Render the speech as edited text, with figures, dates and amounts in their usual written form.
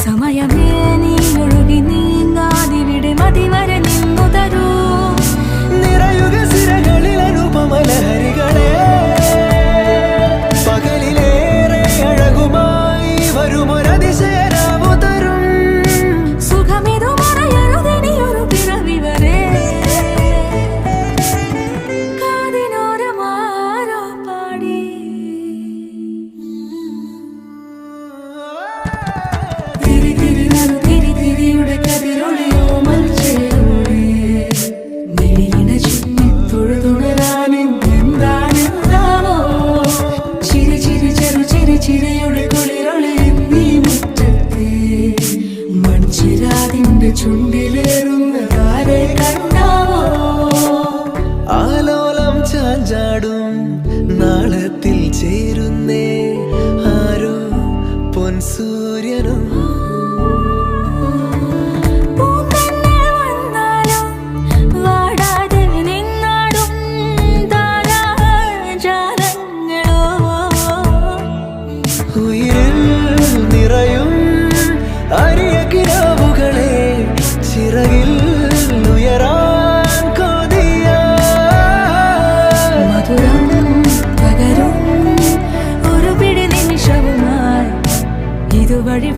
സമയമേ നീ ഒഴുകി നീങ്ങാതിവിടെ മതിവരെ നിന്നു തരൂ നിറയുക സിരകളിൽ അനുപമലഹരികളെ പകലിലേറെ അഴകുമായി വരുമൊരതിശയരാവു തരും സുഖമിതു മറയരുതെനിയൊരു പിറവി വരെ കാതിനോരമാരോ പാടി തിരി തിരി നറു തിരി തിരിയുടെ കതിരൊളിയോ മൽച്ചേരോടെ മിഴിയിണ ചുറ്റി തൊഴുതുണരാനെന്താണെന്താവോ ചിരി ചിരി ചെറു ചിരി ചിരിയുടെ കുളിരൊളി നീ മുറ്റത്തെ മൺചിരാതിന്റെ ചുണ്ടിലേറുന്നതാരെ കണ്ടാവോ ആലോലം ചാഞ്ചാടും നാളത്തിൽ ചേരുന്നേ ആരോ പൊൻസൂര്യനും പൂന്തന്നെ വന്നാലും വാടാതെ നിന്നാടും താരാജാലങ്ങളോ ഉയിരിൽ നിറയും അരിയ കിനാവുകളെ ചിറകിൽ ഉയരാൻ കൊതിയ മധുരം പകരും ഒരു പിടി നിമിഷവുമായി ഇതുവഴി